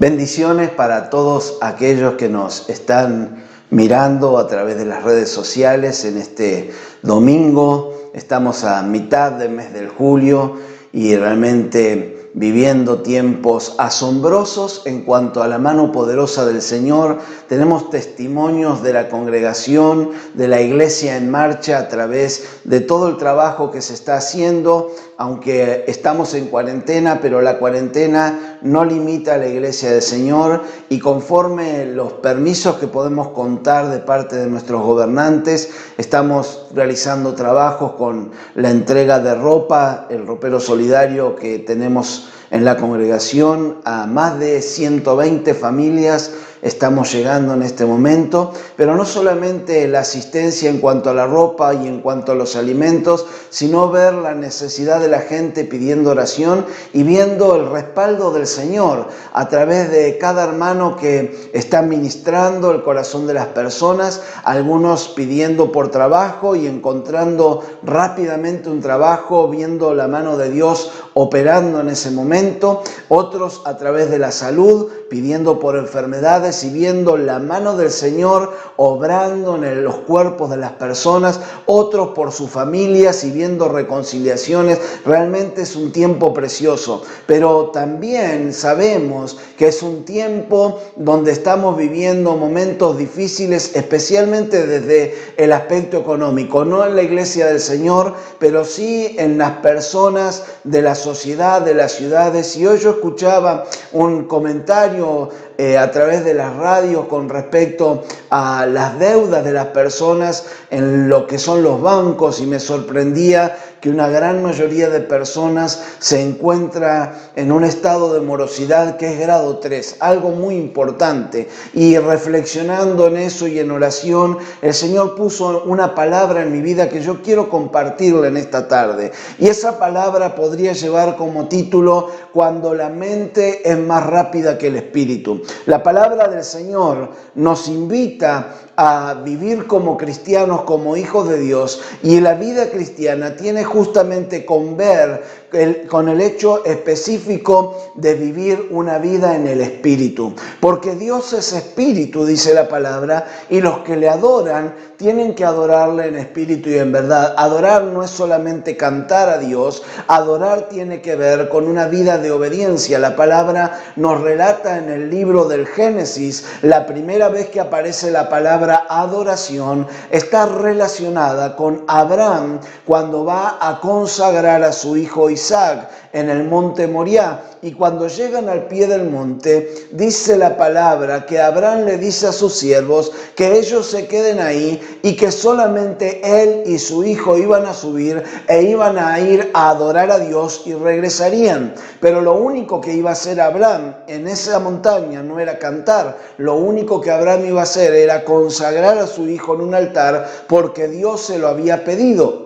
Bendiciones para todos aquellos que nos están mirando a través de las redes sociales en este domingo. Estamos a mitad del mes de julio y realmente viviendo tiempos asombrosos en cuanto a la mano poderosa del Señor. Tenemos testimonios de la congregación, de la iglesia en marcha a través de todo el trabajo que se está haciendo, aunque estamos en cuarentena, pero la cuarentena no limita a la iglesia del Señor, y conforme los permisos que podemos contar de parte de nuestros gobernantes, estamos realizando trabajos con la entrega de ropa, el ropero solidario que tenemos en la congregación a más de 120 familias. Estamos llegando en este momento, pero no solamente la asistencia en cuanto a la ropa y en cuanto a los alimentos, sino ver la necesidad de la gente pidiendo oración y viendo el respaldo del Señor a través de cada hermano que está ministrando el corazón de las personas, algunos pidiendo por trabajo y encontrando rápidamente un trabajo, viendo la mano de Dios operando en ese momento, otros a través de la salud, pidiendo por enfermedades y viendo la mano del Señor obrando en los cuerpos de las personas, otros por sus familias y viendo reconciliaciones. Realmente es un tiempo precioso, pero también sabemos que es un tiempo donde estamos viviendo momentos difíciles, especialmente desde el aspecto económico, no en la iglesia del Señor, pero sí en las personas de la sociedad, de las ciudades. Y hoy yo escuchaba un comentario a través de las radios con respecto a las deudas de las personas en lo que son los bancos, y me sorprendía que una gran mayoría de personas se encuentra en un estado de morosidad que es grado 3, algo muy importante. Y reflexionando en eso y en oración, el Señor puso una palabra en mi vida que yo quiero compartirla en esta tarde. Y esa palabra podría llevar como título: cuando la mente es más rápida que el espíritu. La palabra del Señor nos invita a vivir como cristianos, como hijos de Dios, y la vida cristiana tiene justamente con el hecho específico de vivir una vida en el Espíritu, porque Dios es Espíritu, dice la palabra, y los que le adoran tienen que adorarle en espíritu y en verdad. Adorar no es solamente cantar a Dios, adorar tiene que ver con una vida de obediencia. La palabra nos relata en el libro del Génesis, la primera vez que aparece la palabra adoración está relacionada con Abraham cuando va a consagrar a su hijo Isaac en el monte Moriah. Y cuando llegan al pie del monte, dice la palabra que Abraham le dice a sus siervos que ellos se queden ahí y que solamente él y su hijo iban a subir e iban a ir a adorar a Dios y regresarían. Pero lo único que iba a hacer Abraham en esa montaña no era cantar, lo único que Abraham iba a hacer era consagrar a su hijo en un altar, porque Dios se lo había pedido.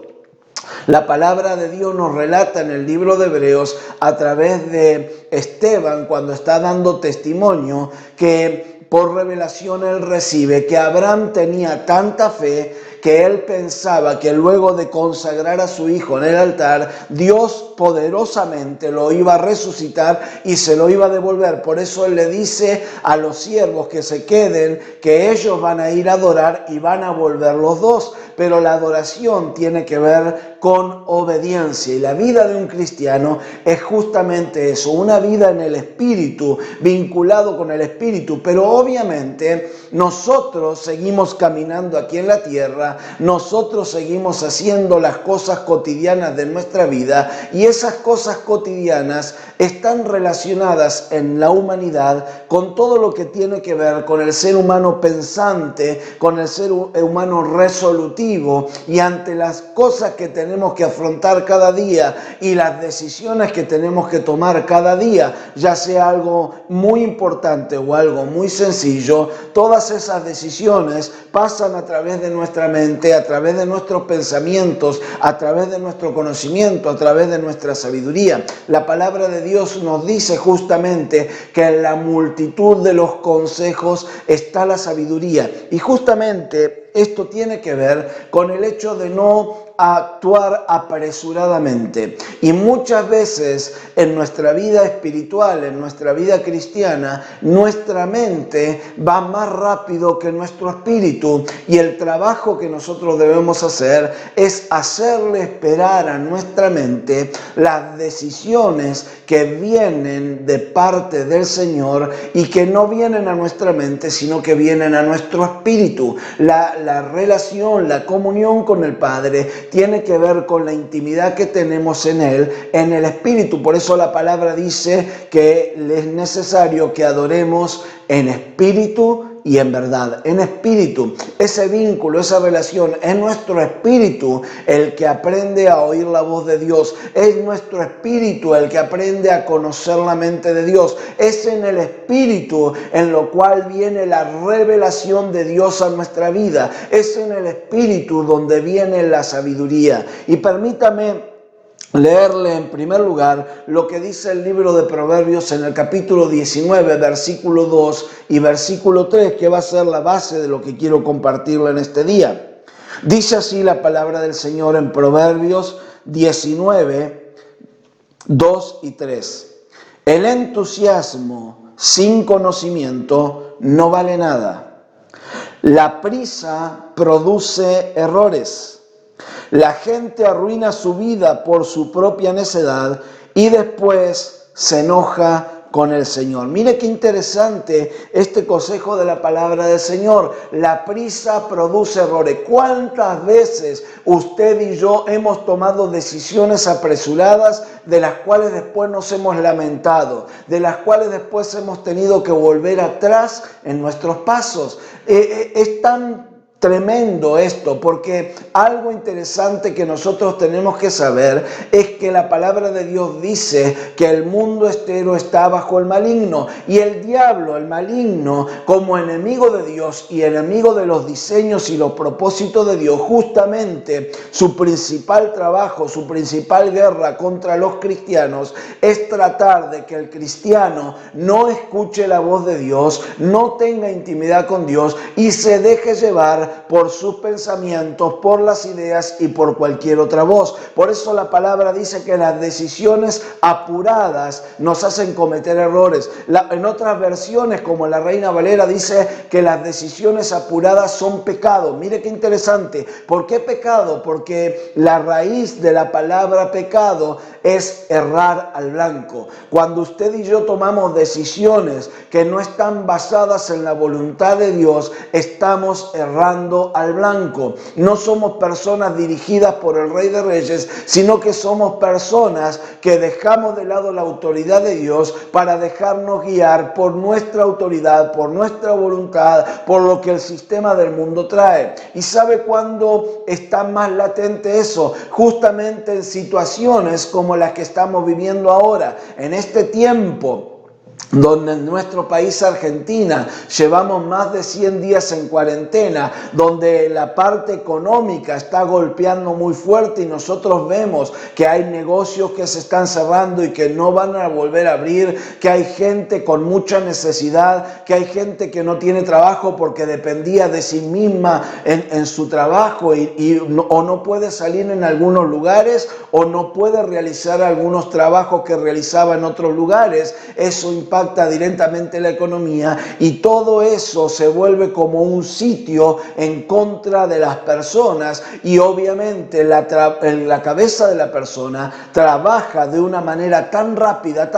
La palabra de Dios nos relata en el libro de Hebreos a través de Esteban, cuando está dando testimonio, que por revelación él recibe que Abraham tenía tanta fe que él pensaba que luego de consagrar a su hijo en el altar, Dios poderosamente lo iba a resucitar y se lo iba a devolver. Por eso él le dice a los siervos que se queden, que ellos van a ir a adorar y van a volver los dos. Pero la adoración tiene que ver con obediencia, y la vida de un cristiano es justamente eso, una vida en el Espíritu, vinculado con el Espíritu. Pero obviamente nosotros seguimos caminando aquí en la tierra, nosotros seguimos haciendo las cosas cotidianas de nuestra vida, y esas cosas cotidianas están relacionadas en la humanidad con todo lo que tiene que ver con el ser humano pensante, con el ser humano resolutivo. Y ante las cosas que tenemos que afrontar cada día y las decisiones que tenemos que tomar cada día, ya sea algo muy importante o algo muy sencillo, todas esas decisiones pasan a través de nuestra mente, a través de nuestros pensamientos, a través de nuestro conocimiento, a través de nuestra sabiduría. La palabra de Dios nos dice justamente que en la multitud de los consejos está la sabiduría, y justamente esto tiene que ver con el hecho de no actuar apresuradamente. Y muchas veces en nuestra vida espiritual, en nuestra vida cristiana, nuestra mente va más rápido que nuestro espíritu, y el trabajo que nosotros debemos hacer es hacerle esperar a nuestra mente las decisiones que vienen de parte del Señor y que no vienen a nuestra mente, sino que vienen a nuestro espíritu. La relación, la comunión con el Padre tiene que ver con la intimidad que tenemos en Él, en el Espíritu. Por eso la palabra dice que es necesario que adoremos en espíritu y en verdad. En espíritu, ese vínculo, esa relación, es nuestro espíritu el que aprende a oír la voz de Dios. Es nuestro espíritu el que aprende a conocer la mente de Dios. Es en el espíritu en lo cual viene la revelación de Dios a nuestra vida. Es en el espíritu donde viene la sabiduría. Y permítame leerle en primer lugar lo que dice el libro de Proverbios en el capítulo 19, versículo 2 y versículo 3, que va a ser la base de lo que quiero compartirle en este día. Dice así la palabra del Señor en Proverbios 19, 2 y 3. El entusiasmo sin conocimiento no vale nada. La prisa produce errores. La gente arruina su vida por su propia necedad y después se enoja con el Señor. Mire qué interesante este consejo de la palabra del Señor. La prisa produce errores. ¿Cuántas veces usted y yo hemos tomado decisiones apresuradas de las cuales después nos hemos lamentado, de las cuales después hemos tenido que volver atrás en nuestros pasos? Es tan tremendo esto, porque algo interesante que nosotros tenemos que saber es que la palabra de Dios dice que el mundo entero está bajo el maligno, y el diablo, el maligno, como enemigo de Dios y enemigo de los diseños y los propósitos de Dios, justamente su principal trabajo, su principal guerra contra los cristianos es tratar de que el cristiano no escuche la voz de Dios, no tenga intimidad con Dios y se deje llevar por sus pensamientos, por las ideas y por cualquier otra voz. Por eso la palabra dice que las decisiones apuradas nos hacen cometer errores. En otras versiones, como la Reina Valera, dice que las decisiones apuradas son pecado. Mire qué interesante. ¿Por qué pecado? Porque la raíz de la palabra pecado es errar al blanco. Cuando usted y yo tomamos decisiones que no están basadas en la voluntad de Dios, estamos errando al blanco. No somos personas dirigidas por el Rey de Reyes, sino que somos personas que dejamos de lado la autoridad de Dios para dejarnos guiar por nuestra autoridad, por nuestra voluntad, por lo que el sistema del mundo trae. ¿Y sabe cuándo está más latente eso? Justamente en situaciones como las que estamos viviendo ahora, en este tiempo donde en nuestro país, Argentina, llevamos más de 100 días en cuarentena, donde la parte económica está golpeando muy fuerte y nosotros vemos que hay negocios que se están cerrando y que no van a volver a abrir, que hay gente con mucha necesidad, que hay gente que no tiene trabajo porque dependía de sí misma en su trabajo o no puede salir en algunos lugares o no puede realizar algunos trabajos que realizaba en otros lugares. Eso impacta directamente la economía y todo eso se vuelve como un sitio en contra de las personas, y obviamente la cabeza de la persona trabaja de una manera tan rápida,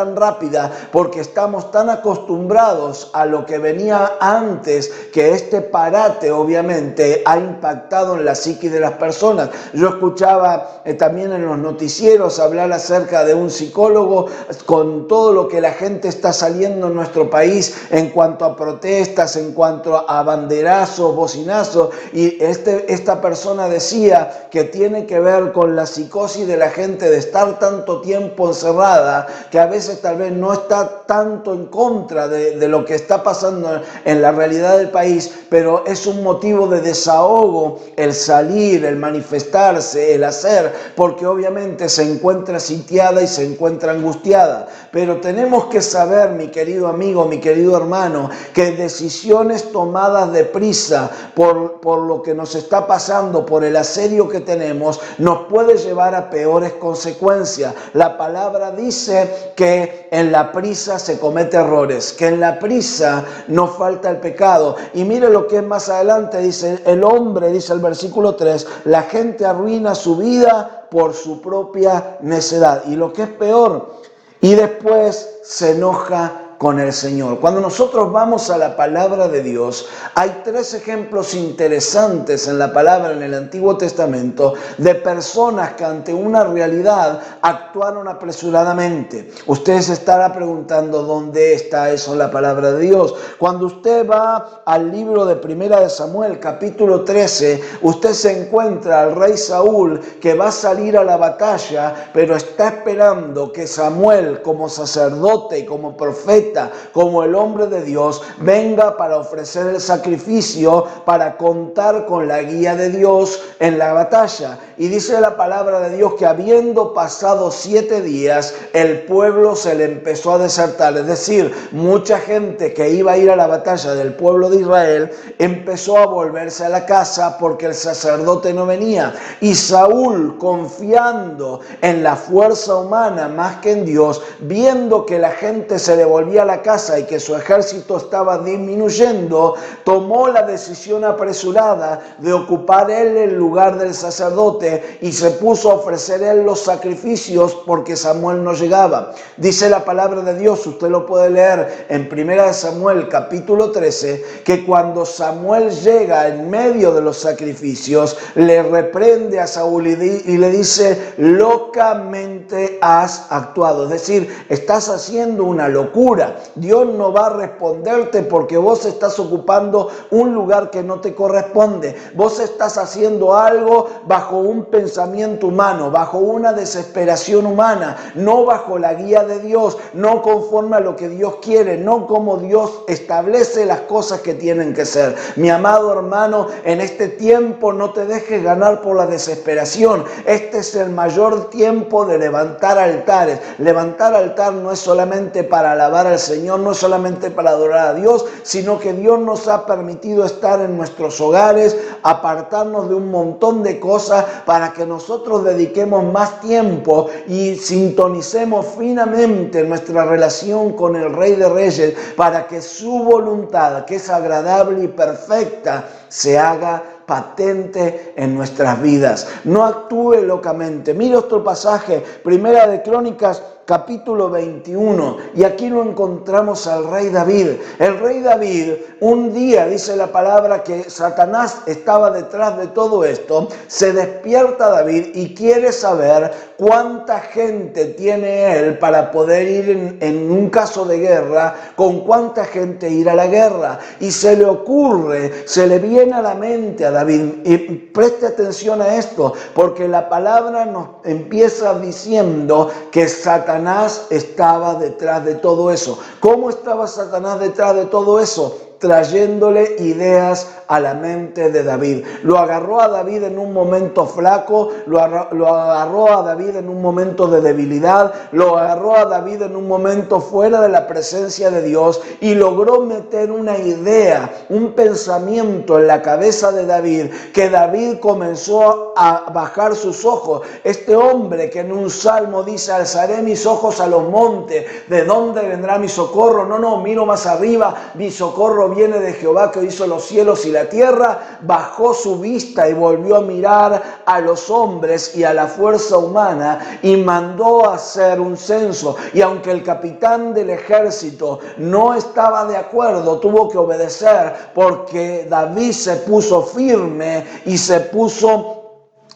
porque estamos tan acostumbrados a lo que venía antes, que este parate obviamente ha impactado en la psiquis de las personas. Yo escuchaba también en los noticieros hablar acerca de un psicólogo con todo lo que la gente está saliendo en nuestro país en cuanto a protestas, en cuanto a banderazos, bocinazos, y esta persona decía que tiene que ver con la psicosis de la gente de estar tanto tiempo encerrada, que a veces tal vez no está tanto en contra de lo que está pasando en la realidad del país, pero es un motivo de desahogo el salir, el manifestarse, el hacer, porque obviamente se encuentra sitiada y se encuentra angustiada. Pero tenemos que saber, mi querido amigo, mi querido hermano, que decisiones tomadas deprisa por lo que nos está pasando, por el asedio que tenemos, nos puede llevar a peores consecuencias. La palabra dice que en la prisa se cometen errores, que en la prisa no falta el pecado. Y mire lo que es más adelante, dice el hombre, dice el versículo 3, la gente arruina su vida por su propia necedad. Y lo que es peor, y después se enoja con el Señor. Cuando nosotros vamos a la palabra de Dios, hay 3 ejemplos interesantes en la palabra en el Antiguo Testamento de personas que ante una realidad actuaron apresuradamente. Usted se estará preguntando dónde está eso en la palabra de Dios. Cuando usted va al libro de Primera de Samuel, capítulo 13, usted se encuentra al rey Saúl que va a salir a la batalla, pero está esperando que Samuel, como sacerdote y como profeta, como el hombre de Dios, venga para ofrecer el sacrificio, para contar con la guía de Dios en la batalla. Y dice la palabra de Dios que habiendo pasado 7 días, el pueblo se le empezó a desertar. Es decir, mucha gente que iba a ir a la batalla del pueblo de Israel empezó a volverse a la casa porque el sacerdote no venía. Y Saúl, confiando en la fuerza humana más que en Dios, viendo que la gente se le volvía a la casa y que su ejército estaba disminuyendo, tomó la decisión apresurada de ocupar él el lugar del sacerdote y se puso a ofrecer él los sacrificios porque Samuel no llegaba. Dice la palabra de Dios, usted lo puede leer en 1 Samuel capítulo 13, que cuando Samuel llega en medio de los sacrificios, le reprende a Saúl y le dice, locamente has actuado. Es decir, estás haciendo una locura. Dios no va a responderte porque vos estás ocupando un lugar que no te corresponde. Vos estás haciendo algo bajo un pensamiento humano, bajo una desesperación humana, no bajo la guía de Dios, no conforme a lo que Dios quiere, no como Dios establece las cosas que tienen que ser. Mi amado hermano, en este tiempo no te dejes ganar por la desesperación. Este es el mayor tiempo de levantar altares. Levantar altar no es solamente para alabar al Señor, no es solamente para adorar a Dios, sino que Dios nos ha permitido estar en nuestros hogares, apartarnos de un montón de cosas para que nosotros dediquemos más tiempo y sintonicemos finamente nuestra relación con el Rey de Reyes para que su voluntad, que es agradable y perfecta, se haga patente en nuestras vidas. No actúe locamente. Mire otro pasaje, Primera de Crónicas, capítulo 21, y aquí lo encontramos al rey David. El rey David, un día, dice la palabra, que Satanás estaba detrás de todo esto, se despierta David y quiere saber cuánta gente tiene él para poder ir en un caso de guerra, con cuánta gente ir a la guerra. Y se le ocurre, se le viene a la mente a David, y preste atención a esto, porque la palabra nos empieza diciendo que Satanás estaba detrás de todo eso. ¿Cómo estaba Satanás detrás de todo eso? Trayéndole ideas a la mente de David. Lo agarró a David en un momento flaco, lo agarró a David en un momento de debilidad, lo agarró a David en un momento fuera de la presencia de Dios y logró meter una idea, un pensamiento en la cabeza de David, que David comenzó a bajar sus ojos. Este hombre que en un salmo dice, alzaré mis ojos a los montes, ¿de dónde vendrá mi socorro? No, miro más arriba, mi socorro viene de Jehová que hizo los cielos y la tierra. Bajó su vista y volvió a mirar a los hombres y a la fuerza humana y mandó a hacer un censo. Y aunque el capitán del ejército no estaba de acuerdo, tuvo que obedecer porque David se puso firme y se puso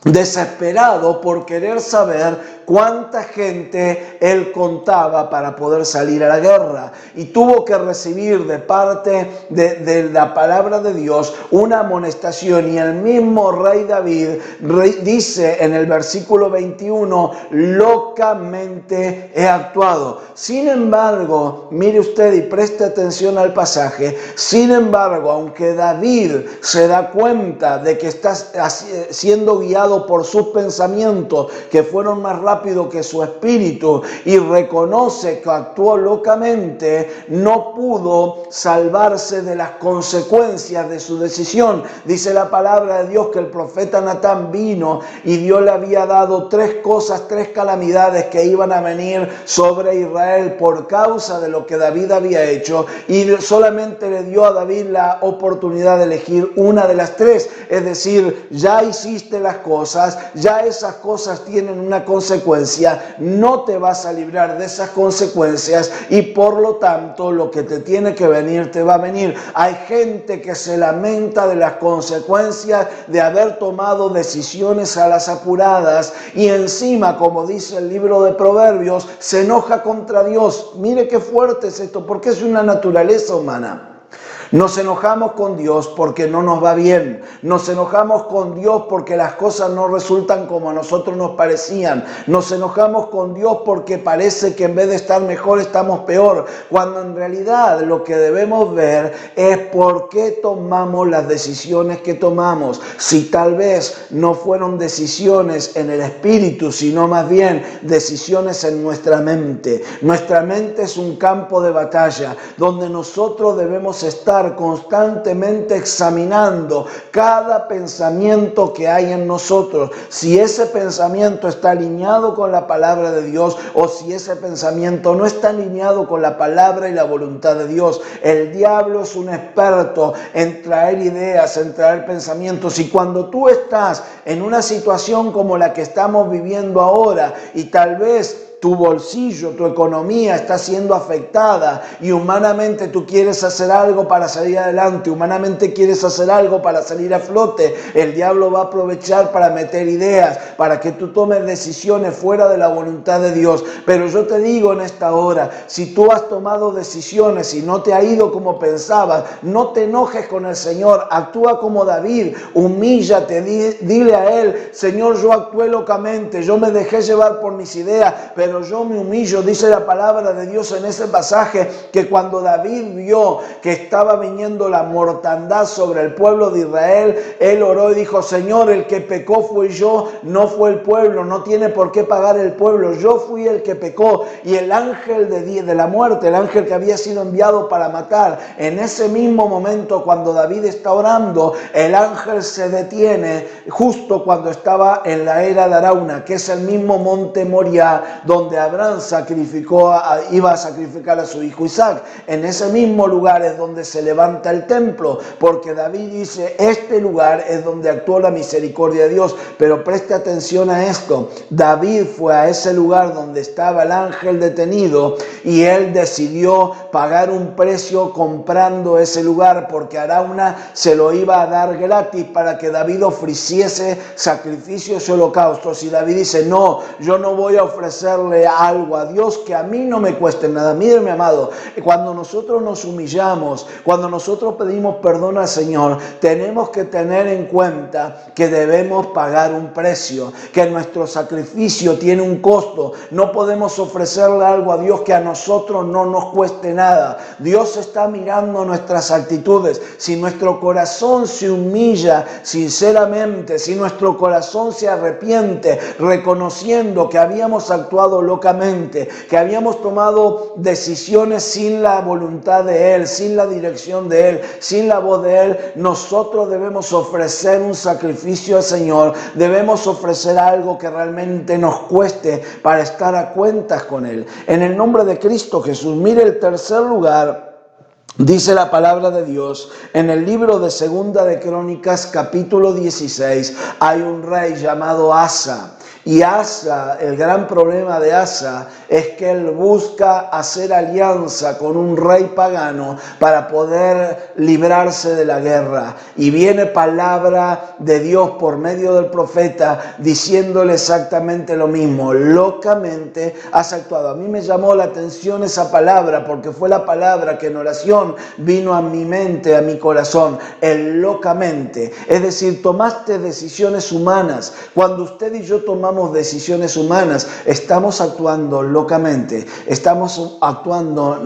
desesperado por querer saber cuánta gente él contaba para poder salir a la guerra. Y tuvo que recibir de parte de la palabra de Dios una amonestación. Y el mismo rey David dice en el versículo 21, locamente he actuado. Sin embargo, mire usted y preste atención al pasaje, sin embargo, aunque David se da cuenta de que está siendo guiado por sus pensamientos que fueron más rápidos rápido que su espíritu y reconoce que actuó locamente, no pudo salvarse de las consecuencias de su decisión. Dice la palabra de Dios que el profeta Natán vino y Dios le había dado tres cosas, tres calamidades que iban a venir sobre Israel por causa de lo que David había hecho, y solamente le dio a David la oportunidad de elegir una de las tres. Es decir, ya hiciste las cosas, ya esas cosas tienen una consecuencia, no te vas a librar de esas consecuencias y por lo tanto lo que te tiene que venir te va a venir. Hay gente que se lamenta de las consecuencias de haber tomado decisiones a las apuradas y encima, como dice el libro de Proverbios, se enoja contra Dios. Mire qué fuerte es esto, porque es una naturaleza humana. Nos enojamos con Dios porque no nos va bien. Nos enojamos con Dios porque las cosas no resultan como a nosotros nos parecían. Nos enojamos con Dios porque parece que en vez de estar mejor estamos peor. Cuando en realidad lo que debemos ver es por qué tomamos las decisiones que tomamos. Si tal vez no fueron decisiones en el espíritu, sino más bien decisiones en nuestra mente. Nuestra mente es un campo de batalla donde nosotros debemos estar constantemente examinando cada pensamiento que hay en nosotros, si ese pensamiento está alineado con la palabra de Dios o si ese pensamiento no está alineado con la palabra y la voluntad de Dios. El diablo es un experto en traer ideas, en traer pensamientos, y cuando tú estás en una situación como la que estamos viviendo ahora y tal vez tu bolsillo, tu economía está siendo afectada y humanamente tú quieres hacer algo para salir adelante, humanamente quieres hacer algo para salir a flote, el diablo va a aprovechar para meter ideas, para que tú tomes decisiones fuera de la voluntad de Dios. Pero yo te digo en esta hora, si tú has tomado decisiones y no te ha ido como pensabas, no te enojes con el Señor, actúa como David, humíllate, dile a Él: Señor, yo actué locamente, yo me dejé llevar por mis ideas, pero yo me humillo. Dice la palabra de Dios en ese pasaje que cuando David vio que estaba viniendo la mortandad sobre el pueblo de Israel, él oró y dijo: Señor, el que pecó fui yo, no fue el pueblo, no tiene por qué pagar el pueblo, yo fui el que pecó. Y el ángel de la muerte, el ángel que había sido enviado para matar, en ese mismo momento cuando David está orando, el ángel se detiene justo cuando estaba en la era de Arauna, que es el mismo monte Moriah donde Abraham iba a sacrificar a su hijo Isaac. En ese mismo lugar es donde se levanta el templo, porque David dice: este lugar es donde actuó la misericordia de Dios. Pero preste atención a esto: David fue a ese lugar donde estaba el ángel detenido y él decidió pagar un precio comprando ese lugar, porque Arauna se lo iba a dar gratis para que David ofreciese sacrificios y holocaustos. Y David dice: no, yo no voy a ofrecerle algo a Dios que a mí no me cueste nada. Mire, mi amado, cuando nosotros nos humillamos, cuando nosotros pedimos perdón al Señor, tenemos que tener en cuenta que debemos pagar un precio, que nuestro sacrificio tiene un costo. No podemos ofrecerle algo a Dios que a nosotros no nos cueste nada. Dios está mirando nuestras actitudes. Si nuestro corazón se humilla sinceramente, si nuestro corazón se arrepiente, reconociendo que habíamos actuado locamente, que habíamos tomado decisiones sin la voluntad de Él, sin la dirección de Él, sin la voz de Él, nosotros debemos ofrecer un sacrificio al Señor, debemos ofrecer algo que realmente nos cueste para estar a cuentas con Él. En el nombre de Cristo Jesús. Mire el tercer lugar. Dice la palabra de Dios en el libro de Segunda de Crónicas, capítulo 16, hay un rey llamado Asa. Y Asa, el gran problema de Asa es que él busca hacer alianza con un rey pagano para poder librarse de la guerra. Y viene palabra de Dios por medio del profeta diciéndole exactamente lo mismo: locamente has actuado. A mí me llamó la atención esa palabra porque fue la palabra que en oración vino a mi mente, a mi corazón, el locamente. Es decir, tomaste decisiones humanas. Cuando usted y yo tomamos decisiones humanas, estamos actuando locamente, estamos actuando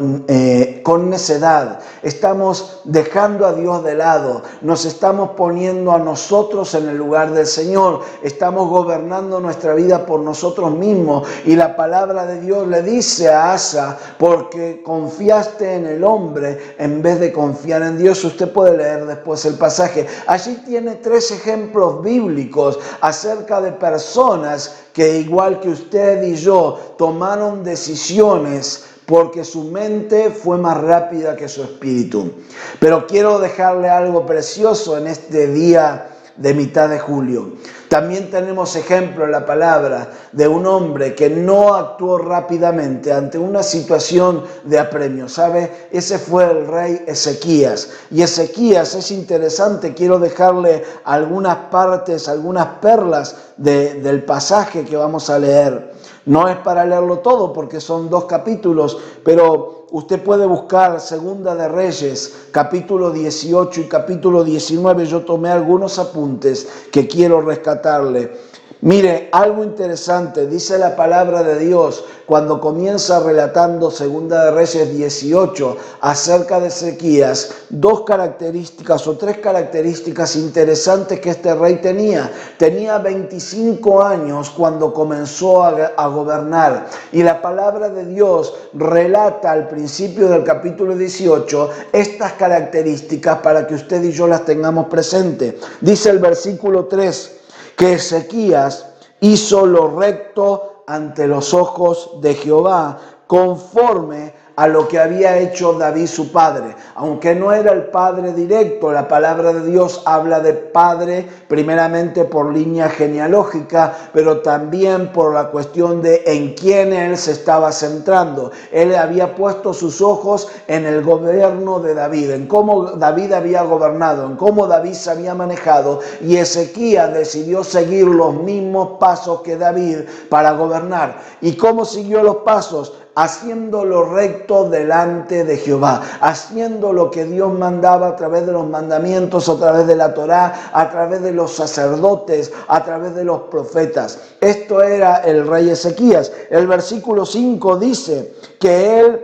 con necedad, estamos dejando a Dios de lado, nos estamos poniendo a nosotros en el lugar del Señor, estamos gobernando nuestra vida por nosotros mismos. Y la palabra de Dios le dice a Asa: porque confiaste en el hombre en vez de confiar en Dios. Usted puede leer después el pasaje. Allí tiene 3 ejemplos bíblicos acerca de personas que, igual que usted y yo, tomaron decisiones porque su mente fue más rápida que su espíritu. Pero quiero dejarle algo precioso en este día de mitad de julio. También tenemos ejemplo en la palabra de un hombre que no actuó rápidamente ante una situación de apremio. ¿Sabe? Ese fue el rey Ezequías. Y Ezequías es interesante, quiero dejarle algunas partes, algunas perlas del pasaje que vamos a leer. No es para leerlo todo porque son 2 capítulos, pero usted puede buscar Segunda de Reyes, capítulo 18 y capítulo 19. Yo tomé algunos apuntes que quiero rescatarle. Mire, algo interesante, dice la palabra de Dios cuando comienza relatando Segunda de Reyes 18 acerca de Ezequías, 2 características o 3 características interesantes que este rey tenía. Tenía 25 años cuando comenzó a gobernar, y la palabra de Dios relata al principio del capítulo 18 estas características para que usted y yo las tengamos presentes. Dice el versículo 3 que Ezequías hizo lo recto ante los ojos de Jehová, conforme a lo que había hecho David su padre. Aunque no era el padre directo, la palabra de Dios habla de padre primeramente por línea genealógica, pero también por la cuestión de en quién él se estaba centrando. Él había puesto sus ojos en el gobierno de David, en cómo David había gobernado, en cómo David se había manejado, y Ezequías decidió seguir los mismos pasos que David para gobernar. ¿Y cómo siguió los pasos? Haciendo lo recto delante de Jehová, haciendo lo que Dios mandaba a través de los mandamientos, a través de la Torá, a través de los sacerdotes, a través de los profetas. Esto era el rey Ezequías. El versículo 5 dice que él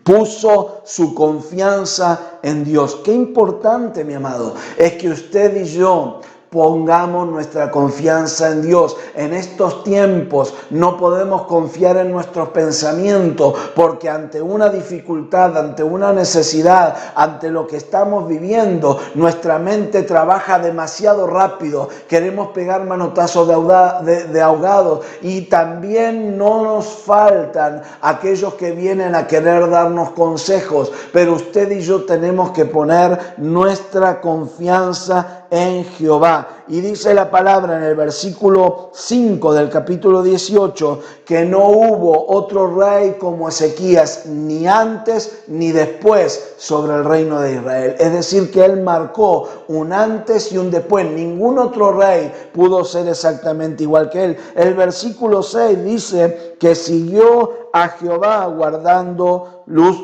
puso su confianza en Dios. Qué importante, mi amado, es que usted y yo pongamos nuestra confianza en Dios. En estos tiempos no podemos confiar en nuestros pensamientos, porque ante una dificultad, ante una necesidad, ante lo que estamos viviendo, nuestra mente trabaja demasiado rápido. Queremos pegar manotazos de ahogado, y también no nos faltan aquellos que vienen a querer darnos consejos, pero usted y yo tenemos que poner nuestra confianza en Jehová. Y dice la palabra en el versículo 5 del capítulo 18 que no hubo otro rey como Ezequías, ni antes ni después, sobre el reino de Israel. Es decir, que él marcó un antes y un después. Ningún otro rey pudo ser exactamente igual que él. El versículo 6 dice que siguió a Jehová guardando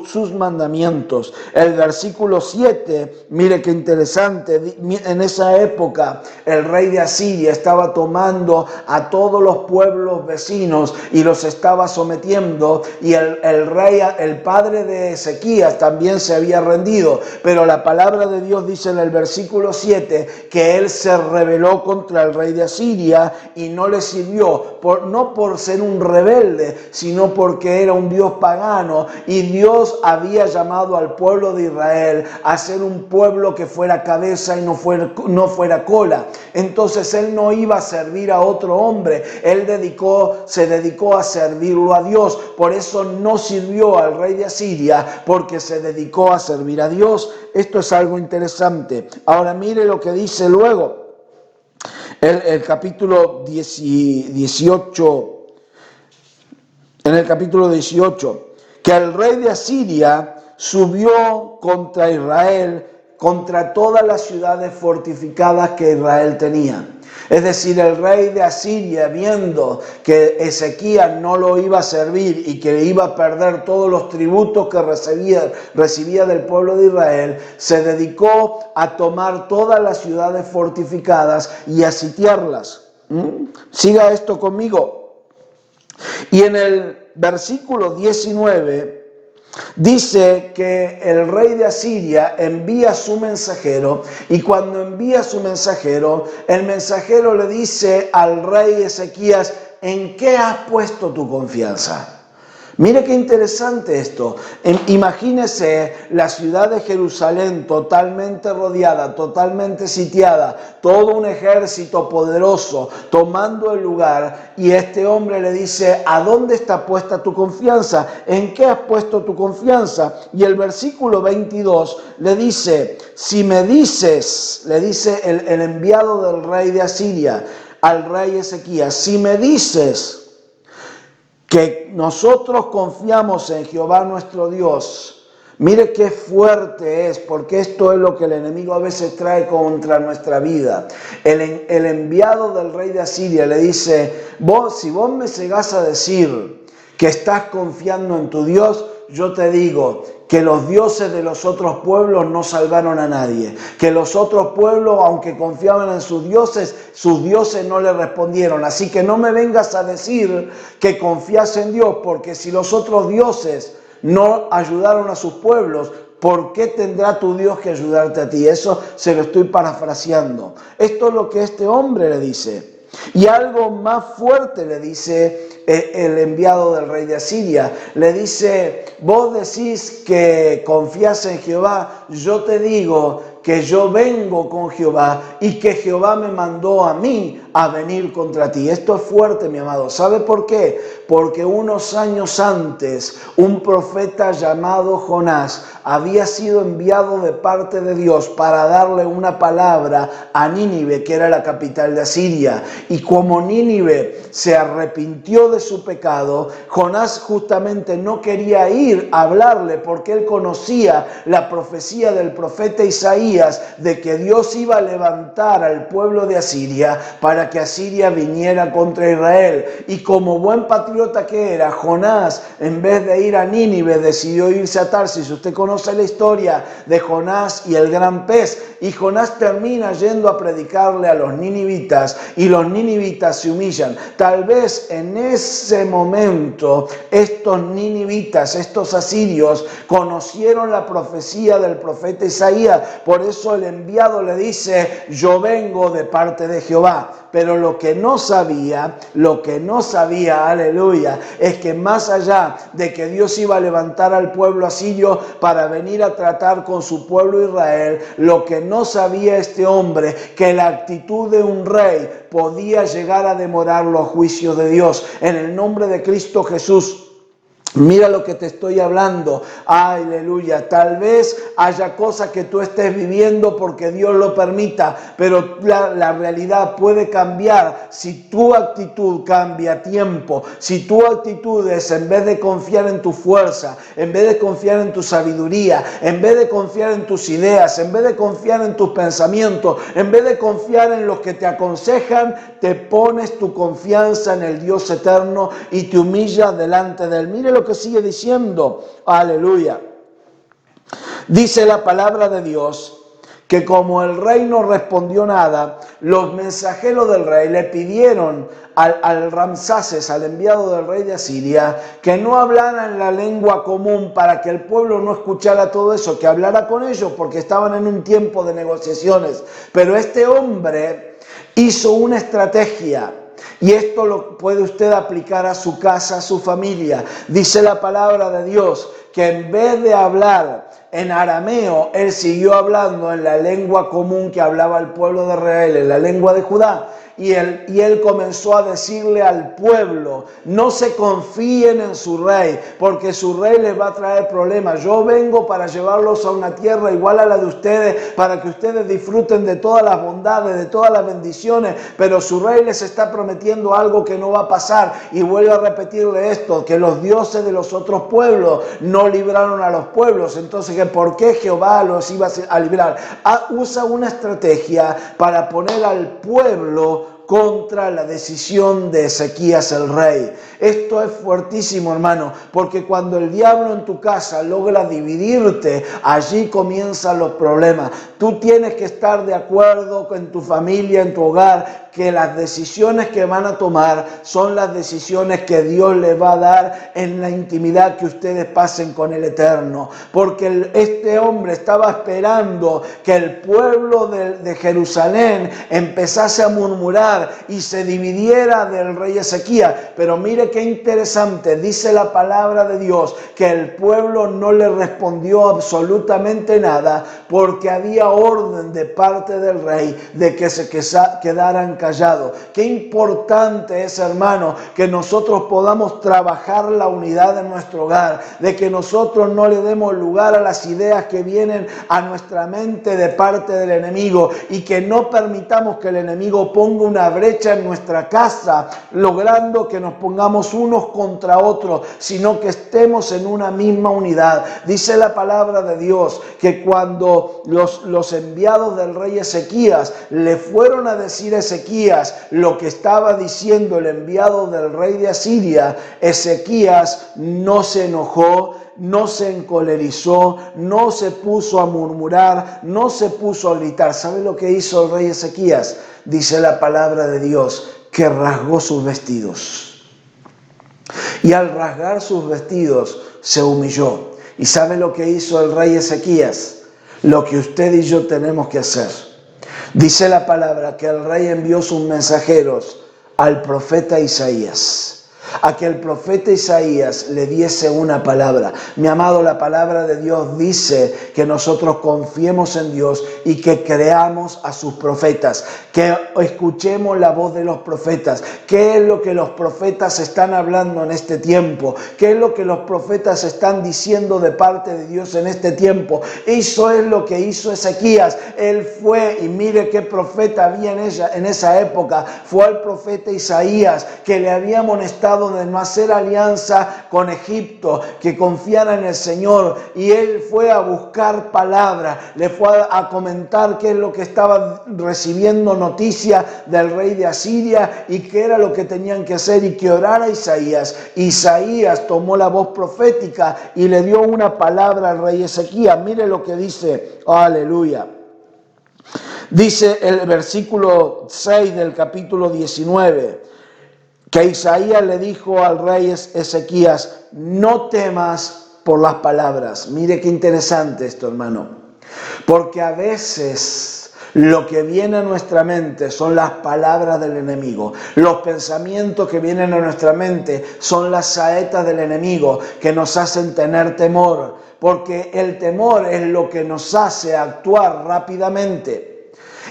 sus mandamientos. El versículo 7, mire qué interesante, en esa época el rey de Asiria estaba tomando a todos los pueblos vecinos y los estaba sometiendo, y el rey, el padre de Ezequías, también se había rendido, pero la palabra de Dios dice en el versículo 7 que él se rebeló contra el rey de Asiria y no le sirvió, no por ser un rebelde, sino porque era un dios pagano, y Dios había llamado al pueblo de Israel a ser un pueblo que fuera cabeza y no fuera cola. Entonces él no iba a servir a otro hombre, él se dedicó a servirlo a Dios. Por eso no sirvió al rey de Asiria, porque se dedicó a servir a Dios. Esto es algo interesante. Ahora mire lo que dice luego el capítulo 18. En el capítulo 18, que el rey de Asiria subió contra Israel, contra todas las ciudades fortificadas que Israel tenía. Es decir, el rey de Asiria, viendo que Ezequías no lo iba a servir y que iba a perder todos los tributos que recibía del pueblo de Israel, se dedicó a tomar todas las ciudades fortificadas y a sitiarlas. Siga esto conmigo. Y en el versículo 19 Dice que el rey de Asiria envía su mensajero y cuando envía su mensajero, el mensajero le dice al rey Ezequías, ¿en qué has puesto tu confianza? Mire qué interesante esto. Imagínese la ciudad de Jerusalén totalmente rodeada, totalmente sitiada, todo un ejército poderoso tomando el lugar y este hombre le dice, ¿a dónde está puesta tu confianza? ¿En qué has puesto tu confianza? Y el versículo 22 le dice, si me dices, le dice el enviado del rey de Asiria al rey Ezequías, si me dices que nosotros confiamos en Jehová nuestro Dios, mire qué fuerte es, porque esto es lo que el enemigo a veces trae contra nuestra vida. El enviado del rey de Asiria le dice, si vos me llegás a decir que estás confiando en tu Dios, yo te digo que los dioses de los otros pueblos no salvaron a nadie, que los otros pueblos, aunque confiaban en sus dioses no le respondieron. Así que no me vengas a decir que confías en Dios, porque si los otros dioses no ayudaron a sus pueblos, ¿por qué tendrá tu Dios que ayudarte a ti? Eso se lo estoy parafraseando. Esto es lo que este hombre le dice. Y algo más fuerte le dice el enviado del rey de Asiria. Le dice, vos decís que confías en Jehová, yo te digo que yo vengo con Jehová y que Jehová me mandó a mí a venir contra ti. Esto es fuerte, mi amado. ¿Sabe por qué? Porque unos años antes un profeta llamado Jonás había sido enviado de parte de Dios para darle una palabra a Nínive, que era la capital de Asiria. Y como Nínive se arrepintió de su pecado, Jonás justamente no quería ir a hablarle porque él conocía la profecía del profeta Isaías de que Dios iba a levantar al pueblo de Asiria para que Asiria viniera contra Israel. Y como buen patriota que era, Jonás, en vez de ir a Nínive, decidió irse a Tarsis. Usted conoce la historia de Jonás y el gran pez. Y Jonás termina yendo a predicarle a los ninivitas y los ninivitas se humillan. Tal vez en ese momento estos ninivitas, estos asirios, conocieron la profecía del profeta Isaías. Por eso el enviado le dice, yo vengo de parte de Jehová. Pero lo que no sabía, aleluya, es que más allá de que Dios iba a levantar al pueblo asirio para venir a tratar con su pueblo Israel, lo que no sabía este hombre, que la actitud de un rey podía llegar a demorar los juicios de Dios. En el nombre de Cristo Jesús, mira lo que te estoy hablando, aleluya. Tal vez haya cosas que tú estés viviendo porque Dios lo permita, pero la realidad puede cambiar si tu actitud cambia a tiempo. Si tu actitud es, en vez de confiar en tu fuerza, en vez de confiar en tu sabiduría, en vez de confiar en tus ideas, en vez de confiar en tus pensamientos, en vez de confiar en los que te aconsejan, te pones tu confianza en el Dios eterno y te humillas delante de Él. Mire lo que sigue diciendo, aleluya. Dice la palabra de Dios que como el rey no respondió nada, los mensajeros del rey le pidieron al Ramsaces, al enviado del rey de Asiria, que no hablara en la lengua común para que el pueblo no escuchara todo eso, que hablara con ellos porque estaban en un tiempo de negociaciones. Pero este hombre hizo una estrategia. Y esto lo puede usted aplicar a su casa, a su familia. Dice la palabra de Dios que en vez de hablar en arameo, él siguió hablando en la lengua común que hablaba el pueblo de Israel, en la lengua de Judá. Y él comenzó a decirle al pueblo, no se confíen en su rey, porque su rey les va a traer problemas. Yo vengo para llevarlos a una tierra igual a la de ustedes, para que ustedes disfruten de todas las bondades, de todas las bendiciones, pero su rey les está prometiendo algo que no va a pasar. Y vuelvo a repetirle esto, que los dioses de los otros pueblos no libraron a los pueblos. Entonces, ¿por qué Jehová los iba a librar? Usa una estrategia para poner al pueblo contra la decisión de Ezequías el rey. Esto es fuertísimo, hermano, porque cuando el diablo en tu casa logra dividirte, allí comienzan los problemas. Tú tienes que estar de acuerdo con tu familia, en tu hogar, que las decisiones que van a tomar son las decisiones que Dios les va a dar en la intimidad que ustedes pasen con el Eterno. Porque este hombre estaba esperando que el pueblo de Jerusalén empezase a murmurar y se dividiera del rey Ezequías. Pero mire qué interesante, dice la palabra de Dios que el pueblo no le respondió absolutamente nada porque había orden de parte del rey de que se quedaran callados. Qué importante es, hermano, que nosotros podamos trabajar la unidad en nuestro hogar, de que nosotros no le demos lugar a las ideas que vienen a nuestra mente de parte del enemigo y que no permitamos que el enemigo ponga una brecha en nuestra casa, logrando que nos pongamos unos contra otros, sino que estemos en una misma unidad. Dice la palabra de Dios que cuando los enviados del rey Ezequías le fueron a decir a Ezequías lo que estaba diciendo el enviado del rey de Asiria, Ezequías no se enojó, no se encolerizó, no se puso a murmurar, no se puso a gritar. ¿Sabe lo que hizo el rey Ezequías? Dice la palabra de Dios que rasgó sus vestidos. Y al rasgar sus vestidos se humilló. ¿Y sabe lo que hizo el rey Ezequías? Lo que usted y yo tenemos que hacer. Dice la palabra que el rey envió sus mensajeros al profeta Isaías, a que el profeta Isaías le diese una palabra. Mi amado, la palabra de Dios dice que nosotros confiemos en Dios y que creamos a sus profetas, que escuchemos la voz de los profetas. ¿Qué es lo que los profetas están hablando en este tiempo? ¿Qué es lo que los profetas están diciendo de parte de Dios en este tiempo? Eso es lo que hizo Ezequías. Él fue, y mire qué profeta había en esa época, fue el profeta Isaías, que le había amonestado de no hacer alianza con Egipto, que confiara en el Señor, y él fue a buscar palabra, le fue a comentar qué es lo que estaba recibiendo noticia del rey de Asiria y qué era lo que tenían que hacer y que orara Isaías. Isaías tomó la voz profética y le dio una palabra al rey Ezequías. Mire lo que dice, aleluya. Dice el versículo 6 del capítulo 19, que Isaías le dijo al rey Ezequías: no temas por las palabras. Mire qué interesante esto, hermano. Porque a veces lo que viene a nuestra mente son las palabras del enemigo. Los pensamientos que vienen a nuestra mente son las saetas del enemigo que nos hacen tener temor. Porque el temor es lo que nos hace actuar rápidamente.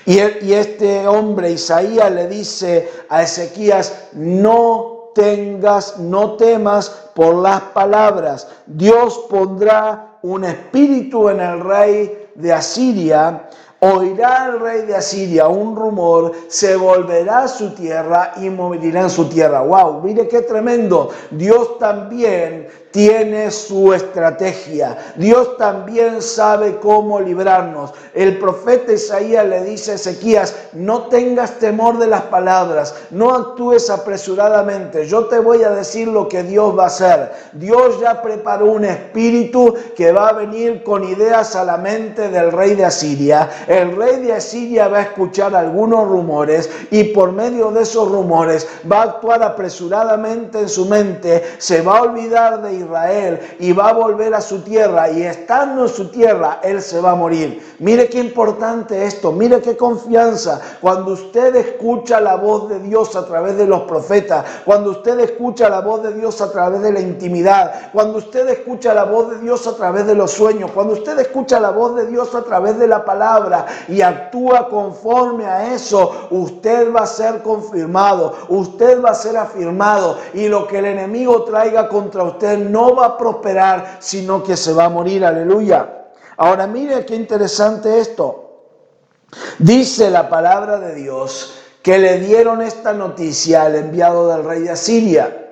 Y este hombre, Isaías, le dice a Ezequías: no temas por las palabras. Dios pondrá un espíritu en el rey de Asiria. Oirá el rey de Asiria un rumor, se volverá a su tierra y morirá en su tierra. ¡Wow! Mire qué tremendo. Dios también tiene su estrategia. Dios también sabe cómo librarnos. El profeta Isaías le dice a Ezequías: no tengas temor de las palabras, no actúes apresuradamente. Yo te voy a decir lo que Dios va a hacer. Dios ya preparó un espíritu que va a venir con ideas a la mente del rey de Asiria. El rey de Asiria va a escuchar algunos rumores y por medio de esos rumores va a actuar apresuradamente en su mente, se va a olvidar de Israel y va a volver a su tierra, y estando en su tierra él se va a morir. Mire qué importante esto, mire qué confianza. Cuando usted escucha la voz de Dios a través de los profetas, cuando usted escucha la voz de Dios a través de la intimidad, cuando usted escucha la voz de Dios a través de los sueños, cuando usted escucha la voz de Dios a través de la palabra y actúa conforme a eso, usted va a ser confirmado, usted va a ser afirmado, y lo que el enemigo traiga contra usted no va a prosperar, sino que se va a morir. Aleluya. Ahora mire qué interesante esto. Dice la palabra de Dios que le dieron esta noticia al enviado del rey de Asiria.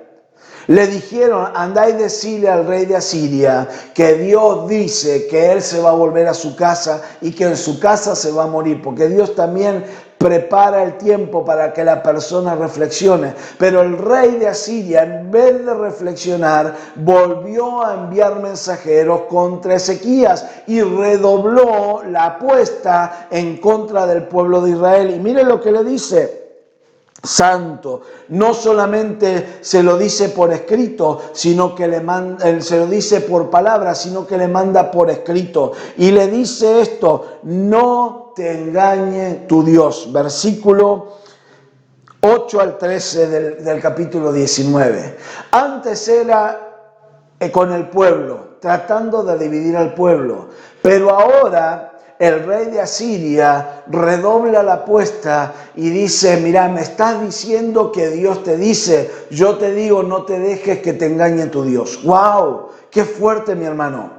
Le dijeron: andá y decile al rey de Asiria que Dios dice que él se va a volver a su casa y que en su casa se va a morir, porque Dios también prepara el tiempo para que la persona reflexione. Pero el rey de Asiria, en vez de reflexionar, volvió a enviar mensajeros contra Ezequías y redobló la apuesta en contra del pueblo de Israel. Y mire lo que le dice. Santo, no solamente se lo dice por escrito, sino que se lo dice por palabra, sino que le manda por escrito. Y le dice esto: no te engañe tu Dios. Versículo 8 al 13 del capítulo 19. Antes era con el pueblo, tratando de dividir al pueblo, pero ahora el rey de Asiria redobla la apuesta y dice: mira, me estás diciendo que Dios te dice, yo te digo, no te dejes que te engañe tu Dios. ¡Wow! ¡Qué fuerte, mi hermano!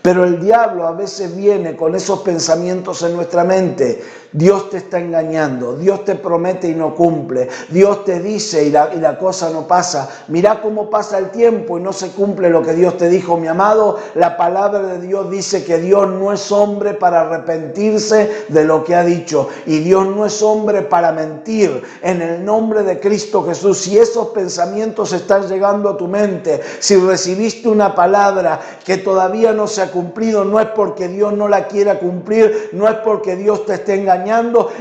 Pero el diablo a veces viene con esos pensamientos en nuestra mente. Dios te está engañando, Dios te promete y no cumple, Dios te dice y la cosa no pasa. Mirá cómo pasa el tiempo y no se cumple lo que Dios te dijo. Mi amado, la palabra de Dios dice que Dios no es hombre para arrepentirse de lo que ha dicho, y Dios no es hombre para mentir. En el nombre de Cristo Jesús, si esos pensamientos están llegando a tu mente, si recibiste una palabra que todavía no se ha cumplido, no es porque Dios no la quiera cumplir, no es porque Dios te esté engañando,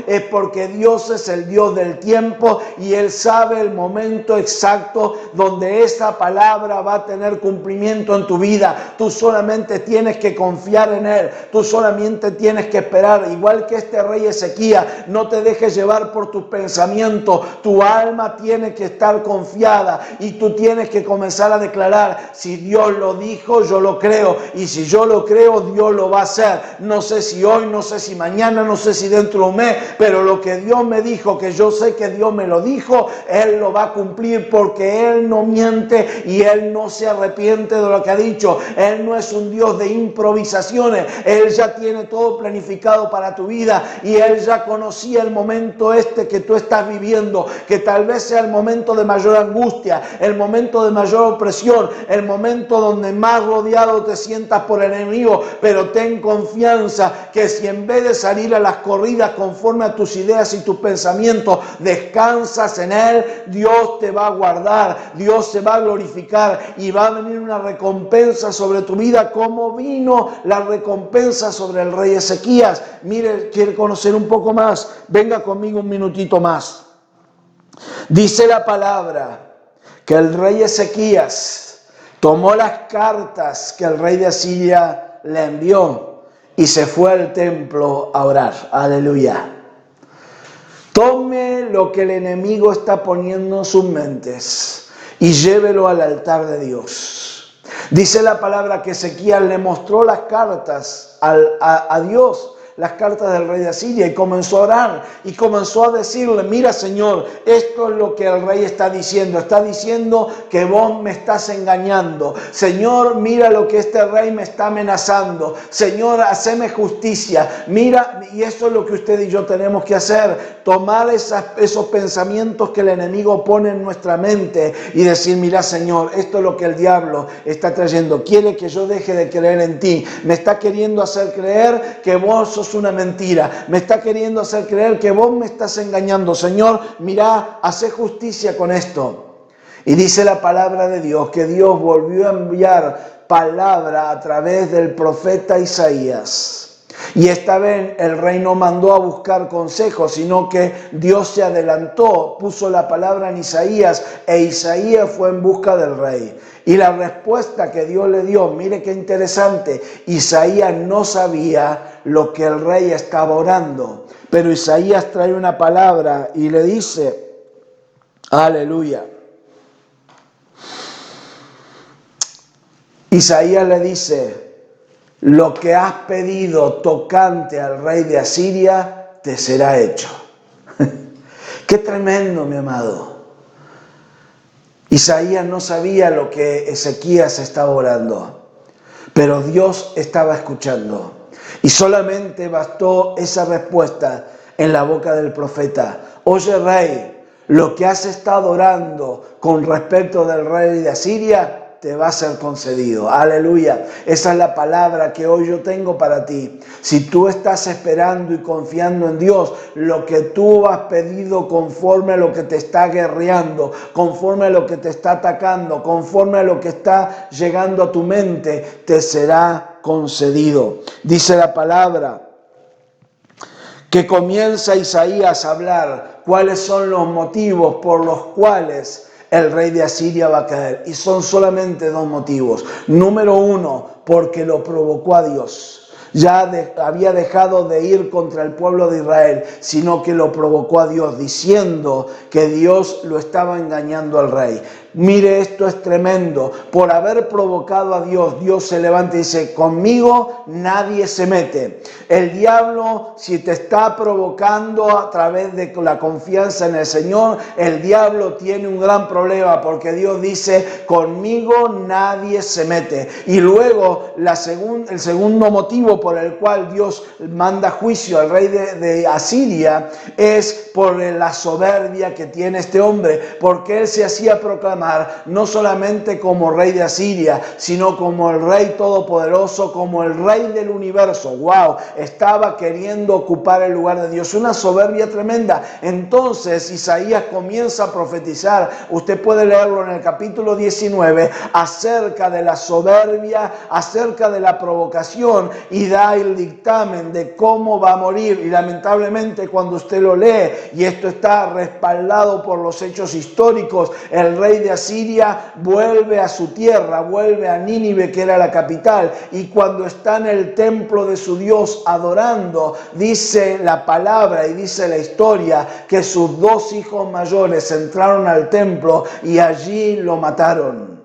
es porque Dios es el Dios del tiempo y Él sabe el momento exacto donde esa palabra va a tener cumplimiento en tu vida. Tú solamente tienes que confiar en Él, tú solamente tienes que esperar. Igual que este rey Ezequías, no te dejes llevar por tus pensamientos, tu alma tiene que estar confiada y tú tienes que comenzar a declarar: si Dios lo dijo, yo lo creo, y si yo lo creo, Dios lo va a hacer. No sé si hoy, no sé si mañana, no sé si dentro de un mes, pero lo que Dios me dijo, que yo sé que Dios me lo dijo, Él lo va a cumplir, porque Él no miente y Él no se arrepiente de lo que ha dicho. Él no es un Dios de improvisaciones, Él ya tiene todo planificado para tu vida y Él ya conocía el momento que tú estás viviendo, que tal vez sea el momento de mayor angustia, el momento de mayor opresión, el momento donde más rodeado te sientas por el enemigo, pero ten confianza que si en vez de salir a las corridas conforme a tus ideas y tus pensamientos, descansas en Él, Dios te va a guardar, Dios se va a glorificar y va a venir una recompensa sobre tu vida, como vino la recompensa sobre el rey Ezequías. Mire, quiere conocer un poco más, venga conmigo un minutito más. Dice la palabra que el rey Ezequías tomó las cartas que el rey de Asiria le envió y se fue al templo a orar. Aleluya. Tome lo que el enemigo está poniendo en sus mentes y llévelo al altar de Dios. Dice la palabra que Ezequías le mostró las cartas a Dios, las cartas del rey de Asiria, y comenzó a orar y comenzó a decirle: mira, Señor, esto es lo que el rey está diciendo que vos me estás engañando. Señor, mira lo que este rey me está amenazando. Señor, haceme justicia. Mira, y eso es lo que usted y yo tenemos que hacer: tomar esos pensamientos que el enemigo pone en nuestra mente y decir: mira, Señor, esto es lo que el diablo está trayendo. Quiere que yo deje de creer en ti. Me está queriendo hacer creer que vos sos una mentira. Me está queriendo hacer creer que vos me estás engañando. Señor, mira, hace justicia con esto. Y dice la palabra de Dios que Dios volvió a enviar palabra a través del profeta Isaías. Y esta vez el rey no mandó a buscar consejos, sino que Dios se adelantó, puso la palabra en Isaías, e Isaías fue en busca del rey. Y la respuesta que Dios le dio, mire qué interesante, Isaías no sabía lo que el rey estaba orando, pero Isaías trae una palabra y le dice: aleluya. Isaías le dice: lo que has pedido tocante al rey de Asiria te será hecho. Qué tremendo, mi amado. Isaías no sabía lo que Ezequías estaba orando, pero Dios estaba escuchando. Y solamente bastó esa respuesta en la boca del profeta: oye, rey, lo que has estado orando con respecto del rey de Asiria te va a ser concedido. Aleluya. Esa es la palabra que hoy yo tengo para ti. Si tú estás esperando y confiando en Dios, lo que tú has pedido conforme a lo que te está guerreando, conforme a lo que te está atacando, conforme a lo que está llegando a tu mente, te será concedido. Dice la palabra que comienza Isaías a hablar cuáles son los motivos por los cuales el rey de Asiria va a caer. Y son solamente dos motivos. Número uno, porque lo provocó a Dios. Ya había dejado de ir contra el pueblo de Israel, sino que lo provocó a Dios, diciendo que Dios lo estaba engañando al rey. Mire, esto es tremendo. Por haber provocado a Dios, Dios se levanta y dice, conmigo nadie se mete. El diablo, si te está provocando a través de la confianza en el Señor, el diablo tiene un gran problema, porque Dios dice, conmigo nadie se mete. Y luego, el segundo motivo por el cual Dios manda juicio al rey de Asiria es por la soberbia que tiene este hombre, porque él se hacía proclamar no solamente como rey de Asiria, sino como el rey todopoderoso, como el rey del universo. ¡Wow! Estaba queriendo ocupar el lugar de Dios. Una soberbia tremenda. Entonces Isaías comienza a profetizar. Usted puede leerlo en el capítulo 19 acerca de la soberbia, acerca de la provocación, y da el dictamen de cómo va a morir. Y lamentablemente cuando usted lo lee, y esto está respaldado por los hechos históricos, el rey de Asiria vuelve a su tierra, vuelve a Nínive, que era la capital, y cuando está en el templo de su Dios adorando, dice la palabra y dice la historia que sus dos hijos mayores entraron al templo y allí lo mataron.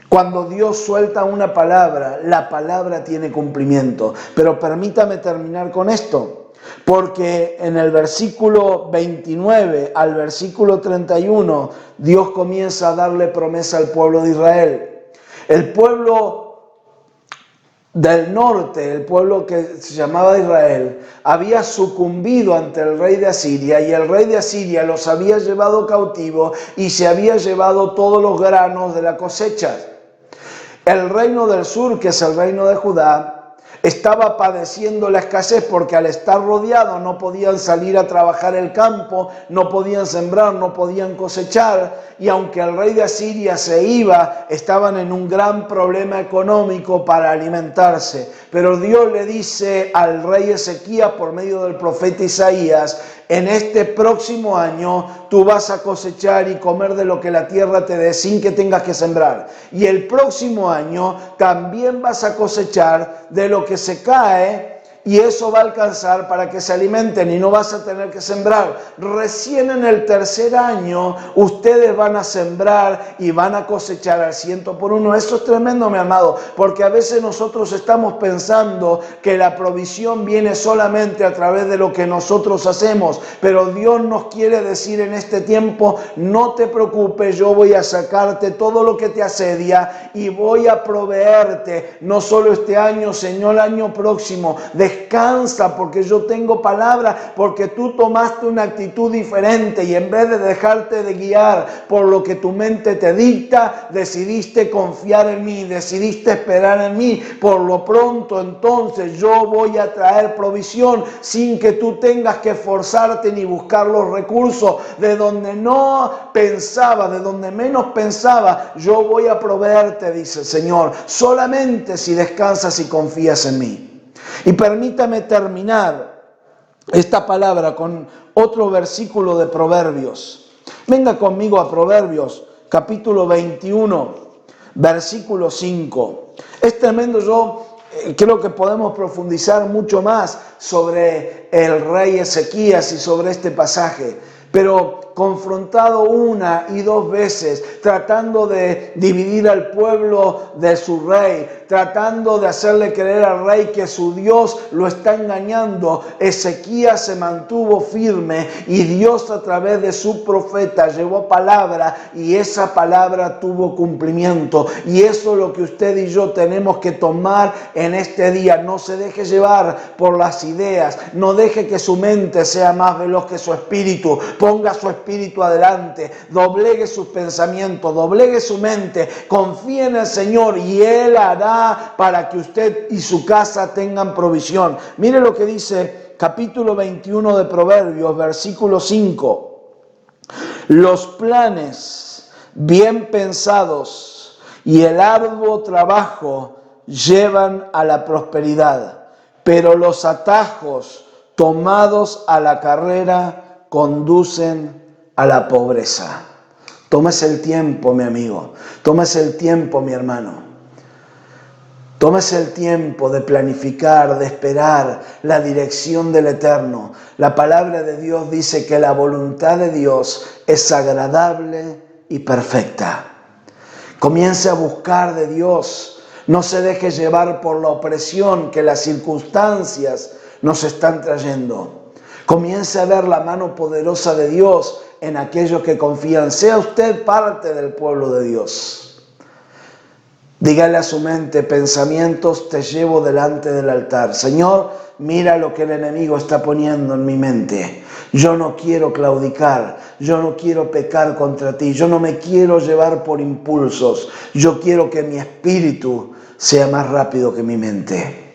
Cuando Dios suelta una palabra, la palabra tiene cumplimiento. Pero permítame terminar con esto. Porque en el versículo 29 al versículo 31, Dios comienza a darle promesa al pueblo de Israel. El pueblo del norte, el pueblo que se llamaba Israel, había sucumbido ante el rey de Asiria, y el rey de Asiria los había llevado cautivos y se había llevado todos los granos de la cosecha. El reino del sur, que es el reino de Judá, estaba padeciendo la escasez, porque al estar rodeado no podían salir a trabajar el campo, no podían sembrar, no podían cosechar, y aunque el rey de Asiria se iba, estaban en un gran problema económico para alimentarse. Pero Dios le dice al rey Ezequías por medio del profeta Isaías, en este próximo año tú vas a cosechar y comer de lo que la tierra te dé sin que tengas que sembrar. Y el próximo año también vas a cosechar de lo que se cae, y eso va a alcanzar para que se alimenten y no vas a tener que sembrar. Recién en el tercer año ustedes van a sembrar y van a cosechar al 100%. Eso es tremendo, mi amado, porque a veces nosotros estamos pensando que la provisión viene solamente a través de lo que nosotros hacemos, pero Dios nos quiere decir en este tiempo, no te preocupes, yo voy a sacarte todo lo que te asedia y voy a proveerte, no solo este año, sino el año próximo. Descansa, porque yo tengo palabra, porque tú tomaste una actitud diferente y en vez de dejarte de guiar por lo que tu mente te dicta, decidiste confiar en mí, decidiste esperar en mí. Por lo pronto, entonces yo voy a traer provisión sin que tú tengas que esforzarte ni buscar los recursos de donde no pensaba, de donde menos pensaba. Yo voy a proveerte, dice el Señor, solamente si descansas y confías en mí. Y permítame terminar esta palabra con otro versículo de Proverbios. Venga conmigo a Proverbios, capítulo 21, versículo 5. Es tremendo, yo creo que podemos profundizar mucho más sobre el rey Ezequías y sobre este pasaje. Pero confrontado una y dos veces, tratando de dividir al pueblo de su rey, tratando de hacerle creer al rey que su Dios lo está engañando. Ezequías se mantuvo firme y Dios a través de su profeta llevó palabra y esa palabra tuvo cumplimiento. Y eso es lo que usted y yo tenemos que tomar en este día. No se deje llevar por las ideas, no deje que su mente sea más veloz que su espíritu. Ponga su espíritu adelante, doblegue sus pensamientos, doblegue su mente, confíe en el Señor y Él hará para que usted y su casa tengan provisión. Mire lo que dice capítulo 21 de Proverbios, versículo 5. Los planes bien pensados y el arduo trabajo llevan a la prosperidad, pero los atajos tomados a la carrera conducen a la pobreza. Tómese el tiempo, mi amigo. Tómese el tiempo, mi hermano. Tómese el tiempo de planificar, de esperar la dirección del Eterno. La palabra de Dios dice que la voluntad de Dios es agradable y perfecta. Comience a buscar de Dios. No se deje llevar por la opresión que las circunstancias nos están trayendo. Comience a ver la mano poderosa de Dios en aquellos que confían. Sea usted parte del pueblo de Dios. Dígale a su mente: pensamientos te llevo delante del altar. Señor, mira lo que el enemigo está poniendo en mi mente. Yo no quiero claudicar, yo no quiero pecar contra ti, yo no me quiero llevar por impulsos. Yo quiero que mi espíritu sea más rápido que mi mente.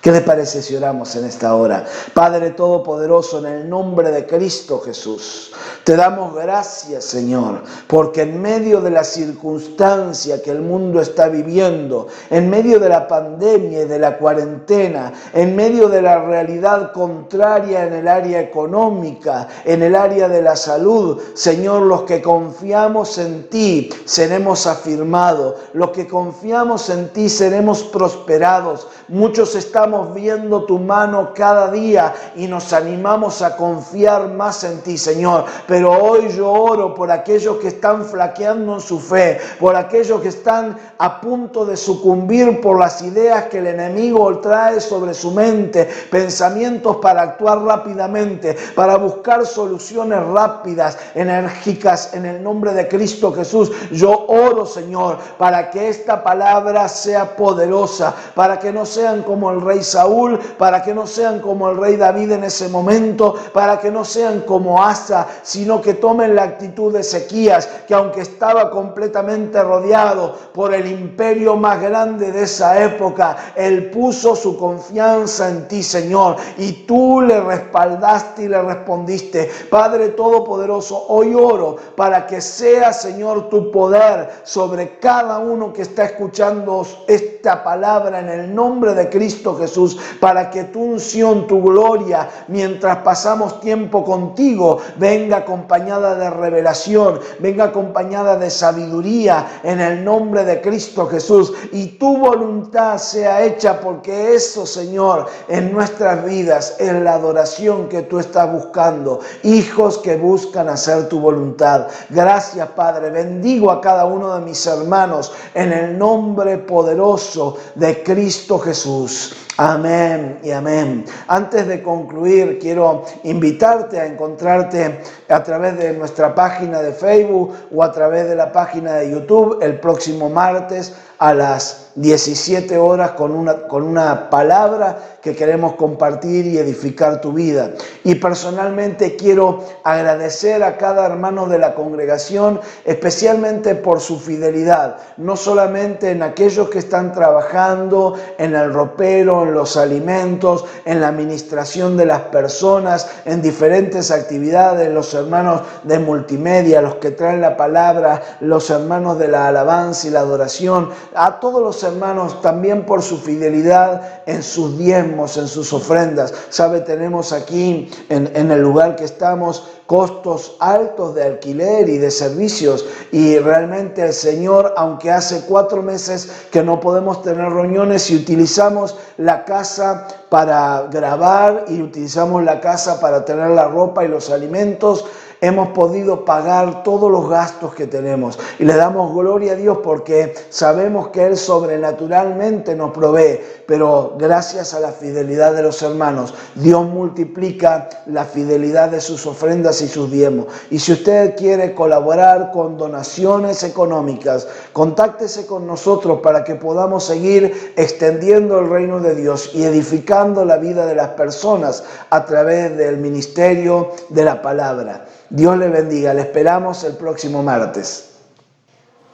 ¿Qué le parece si oramos en esta hora? Padre Todopoderoso, en el nombre de Cristo Jesús, te damos gracias, Señor, porque en medio de la circunstancia que el mundo está viviendo, en medio de la pandemia y de la cuarentena, en medio de la realidad contraria en el área económica, en el área de la salud, Señor, los que confiamos en ti seremos afirmados, los que confiamos en ti seremos prosperados. Muchos estamos viendo tu mano cada día y nos animamos a confiar más en ti, Señor. Pero hoy yo oro por aquellos que están flaqueando en su fe, por aquellos que están a punto de sucumbir por las ideas que el enemigo trae sobre su mente, pensamientos para actuar rápidamente, para buscar soluciones rápidas, enérgicas, en el nombre de Cristo Jesús. Yo oro, Señor, para que esta palabra sea poderosa, para que no sean como el rey Saúl, para que no sean como el rey David en ese momento, para que no sean como Asa, sino que tomen la actitud de Ezequías, que aunque estaba completamente rodeado por el imperio más grande de esa época, él puso su confianza en ti, Señor, y tú le respaldaste y le respondiste. Padre Todopoderoso, hoy oro para que sea, Señor, tu poder sobre cada uno que está escuchando esta palabra en el nombre de Cristo Jesús, para que tu unción, tu gloria, mientras pasamos tiempo contigo, venga acompañada de revelación, venga acompañada de sabiduría en el nombre de Cristo Jesús, y tu voluntad sea hecha, porque eso, Señor, en nuestras vidas es la adoración que tú estás buscando, hijos que buscan hacer tu voluntad. Gracias, Padre. Bendigo a cada uno de mis hermanos en el nombre poderoso de Cristo Jesús. Amén y amén. Antes de concluir, quiero invitarte a encontrarte a través de nuestra página de Facebook o a través de la página de YouTube el próximo martes a las 17 horas con una palabra que queremos compartir y edificar tu vida. Y personalmente quiero agradecer a cada hermano de la congregación, especialmente por su fidelidad, no solamente en aquellos que están trabajando en el ropero, en los alimentos, en la administración de las personas, en diferentes actividades, los hermanos de multimedia, los que traen la palabra, los hermanos de la alabanza y la adoración, a todos los hermanos también por su fidelidad en sus diezmos, en sus ofrendas. Sabe, tenemos aquí en el lugar que estamos costos altos de alquiler y de servicios, y realmente el Señor, aunque hace 4 meses que no podemos tener reuniones y utilizamos la casa para grabar y utilizamos la casa para tener la ropa y los alimentos, hemos podido pagar todos los gastos que tenemos. Y le damos gloria a Dios porque sabemos que Él sobrenaturalmente nos provee, pero gracias a la fidelidad de los hermanos, Dios multiplica la fidelidad de sus ofrendas y sus diezmos. Y si usted quiere colaborar con donaciones económicas, contáctese con nosotros para que podamos seguir extendiendo el reino de Dios y edificando la vida de las personas a través del ministerio de la palabra. Dios le bendiga. Le esperamos el próximo martes.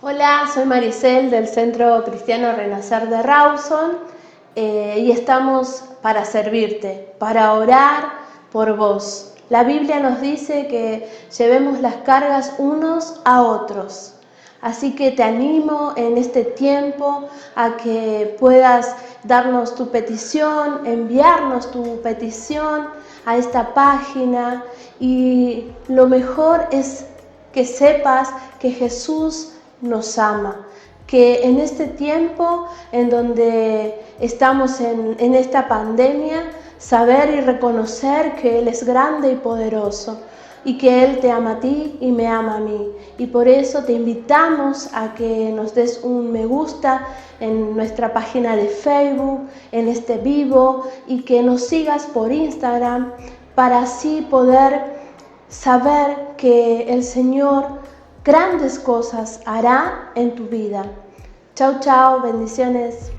Hola, soy Maricel del Centro Cristiano Renacer de Rawson y estamos para servirte, para orar por vos. La Biblia nos dice que llevemos las cargas unos a otros. Así que te animo en este tiempo a que puedas darnos tu petición, enviarnos tu petición a esta página, y lo mejor es que sepas que Jesús nos ama, que en este tiempo en donde estamos en esta pandemia, saber y reconocer que Él es grande y poderoso, y que Él te ama a ti y me ama a mí. Y por eso te invitamos a que nos des un me gusta en nuestra página de Facebook, en este vivo, y que nos sigas por Instagram para así poder saber que el Señor grandes cosas hará en tu vida. Chao, chao, bendiciones.